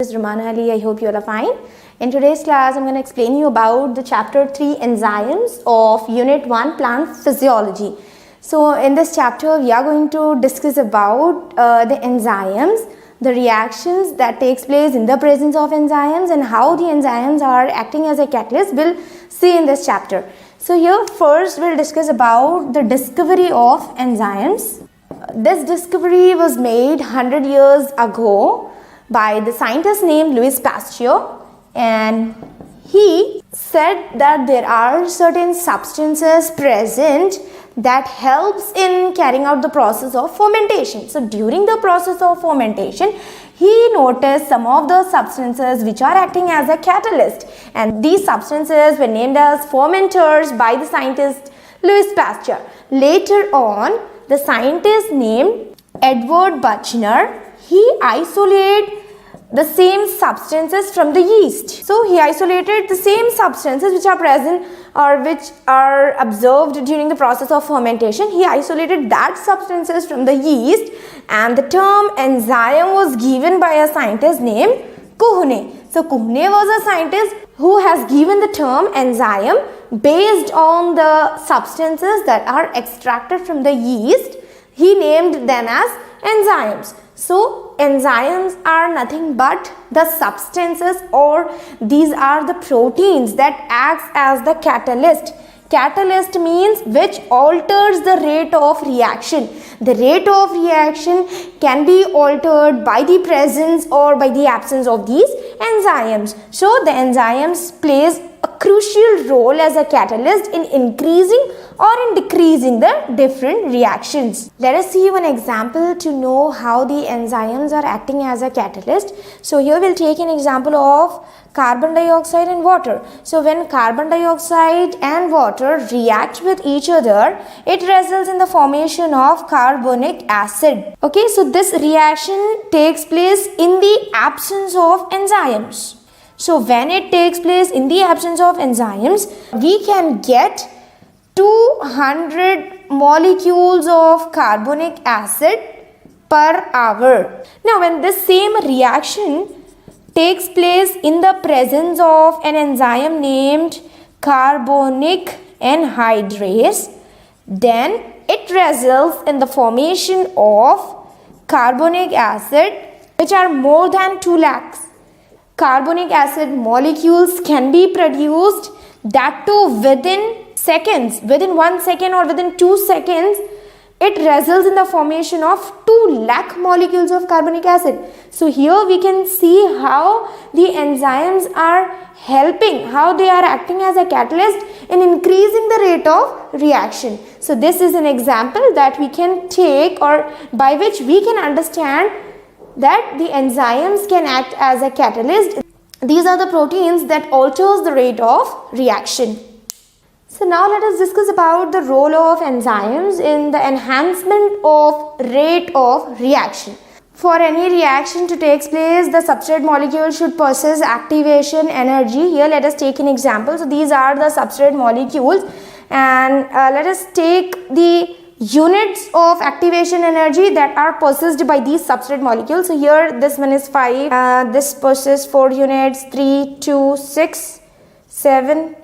This is Rumana Ali. I hope you all are fine. In today's class, I'm going to explain you about the chapter 3 enzymes of unit 1 plant physiology. So in this chapter, we are going to discuss about the enzymes, the reactions that takes place in the presence of enzymes and how the enzymes are acting as a catalyst. We'll see in this chapter. So here first we'll discuss about the discovery of enzymes. This discovery was made 100 years ago by the scientist named Louis Pasteur, and he said that there are certain substances present that helps in carrying out the process of fermentation. So during the process of fermentation, he noticed some of the substances which are acting as a catalyst, and these substances were named as fermenters by the scientist Louis Pasteur. Later on, the scientist named Edward Buchner, he isolated the same substances from the yeast. So he isolated the same substances which are present or which are observed during the process of fermentation. He isolated that substances from the yeast, and the term enzyme was given by a scientist named Kuhne. So Kuhne was a scientist who has given the term enzyme based on the substances that are extracted from the yeast. He named them as enzymes. So enzymes are nothing but the substances, or these are the proteins that acts as the catalyst. Catalyst means which alters the rate of reaction. The rate of reaction can be altered by the presence or by the absence of these enzymes. So the enzymes plays a crucial role as a catalyst in increasing or in decreasing the different reactions. Let us see one example to know how the enzymes are acting as a catalyst. So here we'll take an example of carbon dioxide and water. So when carbon dioxide and water react with each other, it results in the formation of carbonic acid. Okay, so this reaction takes place in the absence of enzymes. So when it takes place in the absence of enzymes, we can get 200 molecules of carbonic acid per hour. Now when this same reaction takes place in the presence of an enzyme named carbonic anhydrase, then it results in the formation of carbonic acid which are more than 2 lakhs. Carbonic acid molecules can be produced, that too within seconds, within 1 second or within 2 seconds. It results in the formation of 2 lakh molecules of carbonic acid. So here we can see how the enzymes are helping, how they are acting as a catalyst in increasing the rate of reaction. So this is an example that we can take, or by which we can understand that the enzymes can act as a catalyst. These are the proteins that alters the rate of reaction. So now let us discuss about the role of enzymes in the enhancement of rate of reaction. For any reaction to take place, the substrate molecule should possess activation energy. Here let us take an example. So these are the substrate molecules, and let us take the units of activation energy that are possessed by these substrate molecules. So here this one is 5, this possesses 4 units, 3, 2, 6, 7,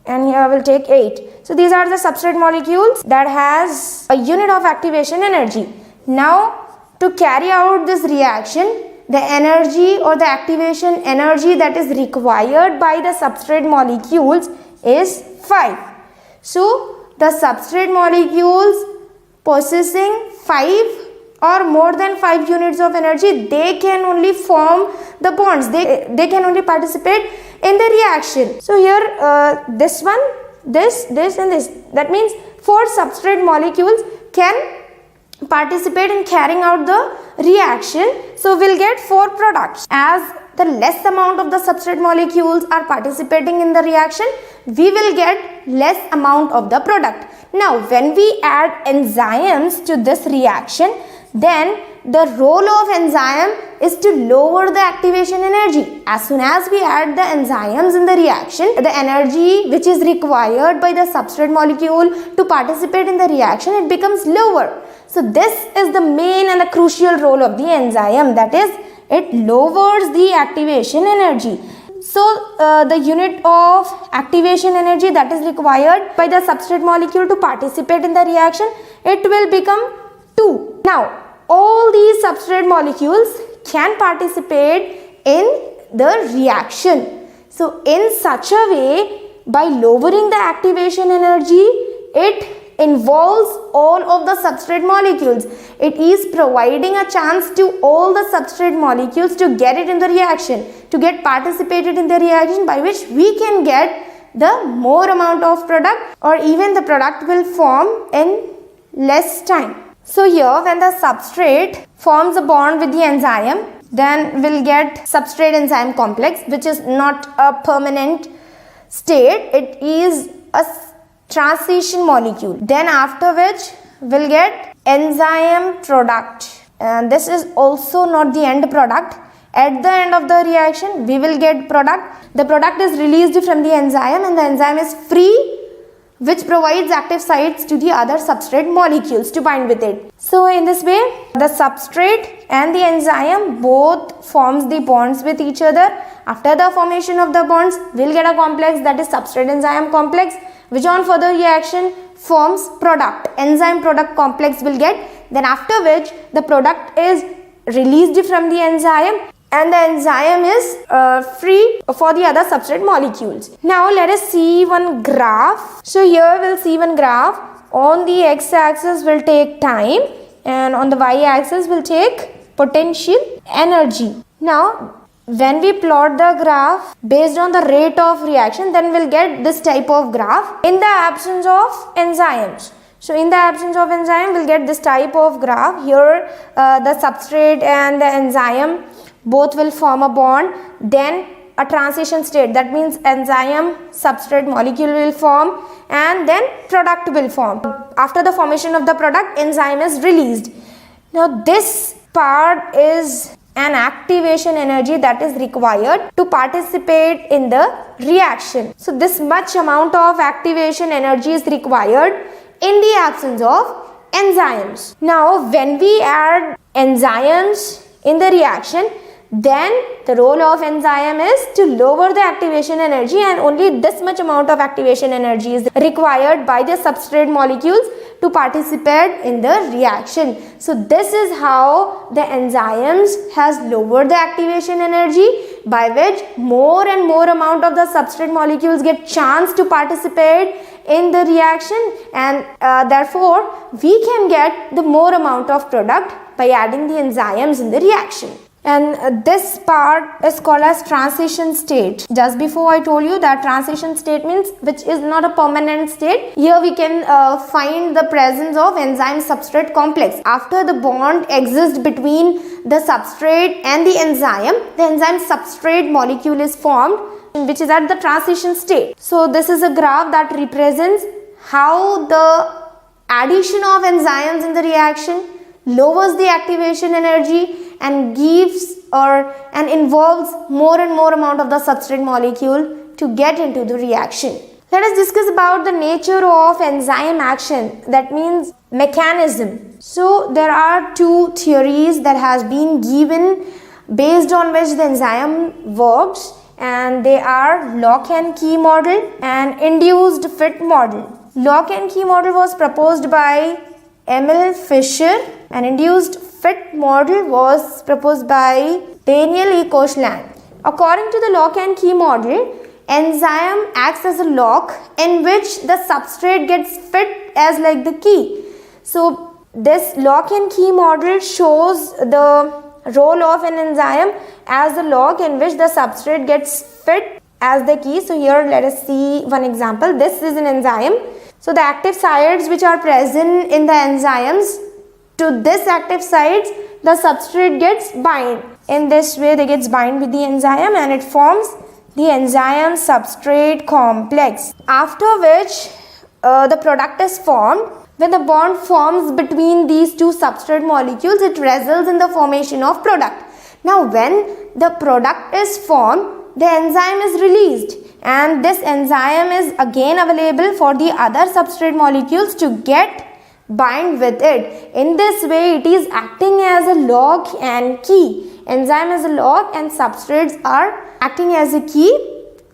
and here I will take 8. So these are the substrate molecules that has a unit of activation energy. Now to carry out this reaction, the energy or the activation energy that is required by the substrate molecules is 5. So the substrate molecules possessing 5 or more than 5 units of energy, they can only form the bonds, they can only participate in the reaction. So here this one, this and this, that means 4 substrate molecules can participate in carrying out the reaction. So we'll get 4 products. As the less amount of the substrate molecules are participating in the reaction, we will get less amount of the product. Now when we add enzymes to this reaction, then the role of enzyme is to lower the activation energy. As soon as we add the enzymes in the reaction, the energy which is required by the substrate molecule to participate in the reaction, it becomes lower. So this is the main and the crucial role of the enzyme, that is it lowers the activation energy. So the unit of activation energy that is required by the substrate molecule to participate in the reaction, it will become 2. Now all these substrate molecules can participate in the reaction. So in such a way, by lowering the activation energy, it involves all of the substrate molecules. It is providing a chance to all the substrate molecules to get it in the reaction, to get participated in the reaction, by which we can get the more amount of product, or even the product will form in less time. So here when the substrate forms a bond with the enzyme, then we'll get substrate enzyme complex, which is not a permanent state, it is a transition molecule. Then after which we'll get enzyme product, and this is also not the end product. At the end of the reaction we will get product. The product is released from the enzyme, and the enzyme is free, which provides active sites to the other substrate molecules to bind with it. So in this way, the substrate and the enzyme both forms the bonds with each other. After the formation of the bonds, we'll get a complex, that is substrate enzyme complex, which on further reaction forms product, enzyme product complex will get. Then after which the product is released from the enzyme, and the enzyme is free for the other substrate molecules. Now let us see one graph. So here we'll see one graph. On the x-axis will take time, and on the y-axis will take potential energy. Now when we plot the graph based on the rate of reaction, then we'll get this type of graph in the absence of enzymes. So in the absence of enzyme, we'll get this type of graph. Here the substrate and the enzyme both will form a bond, then a transition state, that means enzyme substrate molecule will form, and then product will form. After the formation of the product, enzyme is released. Now this part is an activation energy that is required to participate in the reaction. So this much amount of activation energy is required in the absence of enzymes. Now when we add enzymes in the reaction, then the role of enzyme is to lower the activation energy, and only this much amount of activation energy is required by the substrate molecules to participate in the reaction. So this is how the enzymes has lowered the activation energy, by which more and more amount of the substrate molecules get chance to participate in the reaction, and therefore we can get the more amount of product by adding the enzymes in the reaction. And this part is called as transition state. Just before I told you that transition state means which is not a permanent state. Here we can find the presence of enzyme substrate complex. After the bond exists between the substrate and the enzyme substrate molecule is formed, which is at the transition state. So this is a graph that represents how the addition of enzymes in the reaction lowers the activation energy and gives and involves more and more amount of the substrate molecule to get into the reaction. Let us discuss about the nature of enzyme action, that means mechanism. So there are two theories that has been given based on which the enzyme works, and they are lock and key model and induced fit model. Lock and key model was proposed by Emil Fischer, and induced fit model was proposed by Daniel E. Koshland. According to the lock and key model, enzyme acts as a lock in which the substrate gets fit as like the key. So this lock and key model shows the role of an enzyme as a lock in which the substrate gets fit as the key. So here let us see one example. This is an enzyme. So the active sites which are present in the enzymes, to this active sites the substrate gets bind. In this way they gets bind with the enzyme and it forms the enzyme substrate complex. After which the product is formed. When the bond forms between these two substrate molecules, it results in the formation of product. Now when the product is formed, the enzyme is released, and this enzyme is again available for the other substrate molecules to get bind with it. In this way it is acting as a lock and key. Enzyme is a lock and substrates are acting as a key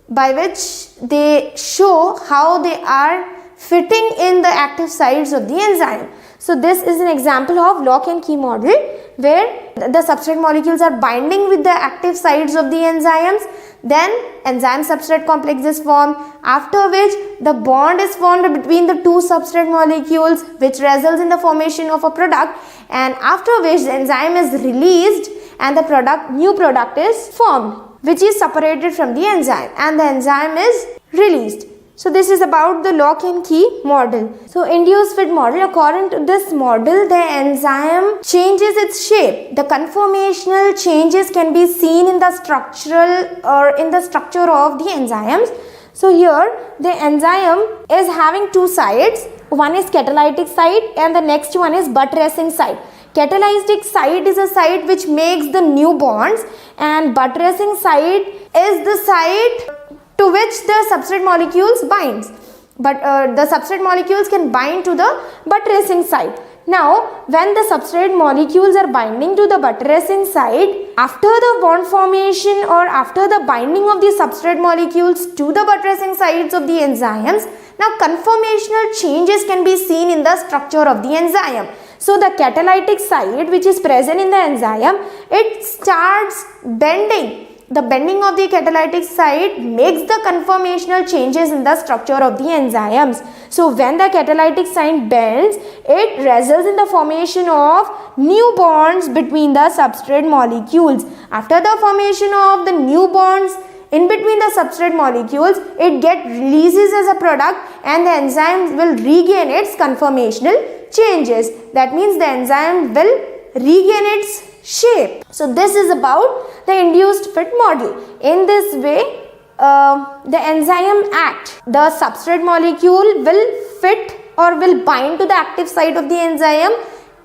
by which they show how they are fitting in the active sites of the enzyme. So this is an example of lock and key model where the substrate molecules are binding with the active sites of the enzymes. Then enzyme substrate complex is formed, after which the bond is formed between the two substrate molecules, which results in the formation of a product, and after which the enzyme is released and the new product is formed, which is separated from the enzyme, and the enzyme is released. So this is about the lock and key model. So induced fit model, according to this model, the enzyme changes its shape. The conformational changes can be seen in the structural or in the structure of the enzymes. So here the enzyme is having two sides. One is catalytic site and the next one is buttressing site. Catalytic site is a site which makes the new bonds, and buttressing site is the site to which the substrate molecules binds. But the substrate molecules can bind to the buttressing site. Now, when the substrate molecules are binding to the buttressing site, after the bond formation or after the binding of the substrate molecules to the buttressing sites of the enzymes, now conformational changes can be seen in the structure of the enzyme. So the catalytic site which is present in the enzyme, it starts bending. The bending of the catalytic site makes the conformational changes in the structure of the enzymes. So when the catalytic site bends, it results in the formation of new bonds between the substrate molecules. After the formation of the new bonds in between the substrate molecules, it releases as a product, and the enzyme will regain its conformational changes. That means the enzyme will regain its shape. So this is about the induced fit model. In this way, the enzyme act. The substrate molecule will fit or will bind to the active site of the enzyme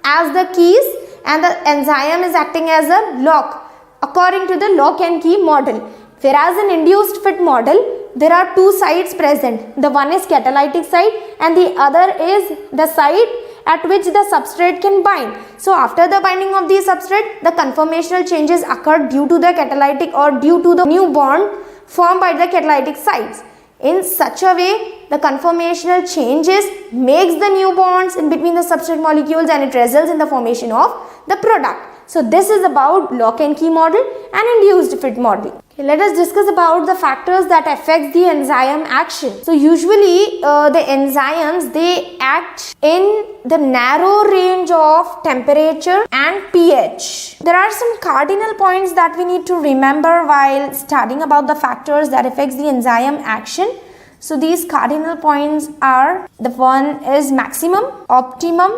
as the keys, and the enzyme is acting as a lock according to the lock and key model. Whereas in induced fit model, there are two sites present. The one is catalytic site and the other is the site at which the substrate can bind. So after the binding of the substrate, the conformational changes occur due to the catalytic or due to the new bond formed by the catalytic sites. In such a way, the conformational changes makes the new bonds in between the substrate molecules, and it results in the formation of the product. So this is about lock and key model and induced fit model. Okay, let us discuss about the factors that affect the enzyme action. So usually the enzymes, they act in the narrow range of temperature and pH. There are some cardinal points that we need to remember while studying about the factors that affects the enzyme action. So these cardinal points are, the one is maximum, optimum,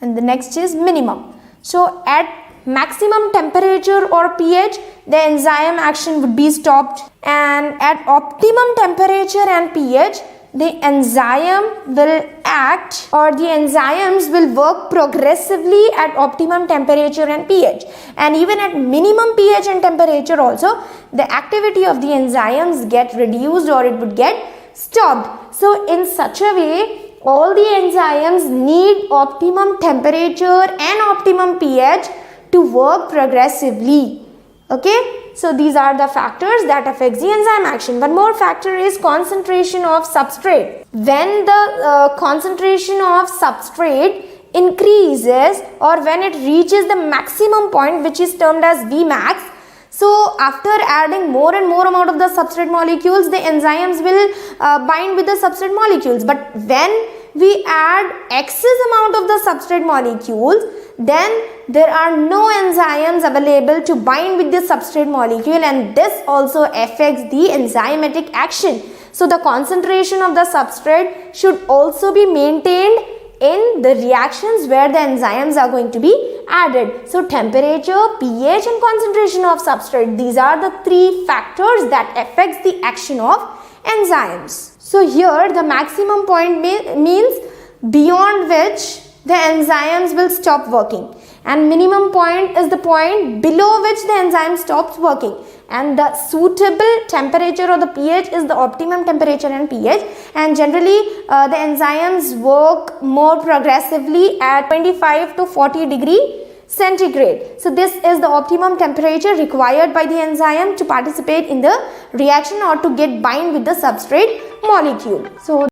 and the next is minimum. So at maximum temperature or pH, the enzyme action would be stopped, and at optimum temperature and pH, the enzyme will act, or the enzymes will work progressively at optimum temperature and pH. And even at minimum pH and temperature also, the activity of the enzymes get reduced or it would get stopped. So in such a way, all the enzymes need optimum temperature and optimum pH to work progressively. Okay, so these are the factors that affects the enzyme action. One more factor is concentration of substrate. When the concentration of substrate increases, or when it reaches the maximum point, which is termed as Vmax, so after adding more and more amount of the substrate molecules, the enzymes will bind with the substrate molecules. But when we add excess amount of the substrate molecules, then there are no enzymes available to bind with the substrate molecule, and this also affects the enzymatic action. So the concentration of the substrate should also be maintained in the reactions where the enzymes are going to be added. So temperature, pH and concentration of substrate, these are the three factors that affects the action of enzymes. So here the maximum point means beyond which the enzymes will stop working, and minimum point is the point below which the enzyme stops working, and the suitable temperature or the pH is the optimum temperature and pH, and generally the enzymes work more progressively at 25 to 40 degree centigrade. So this is the optimum temperature required by the enzyme to participate in the reaction or to get bind with the substrate molecule. So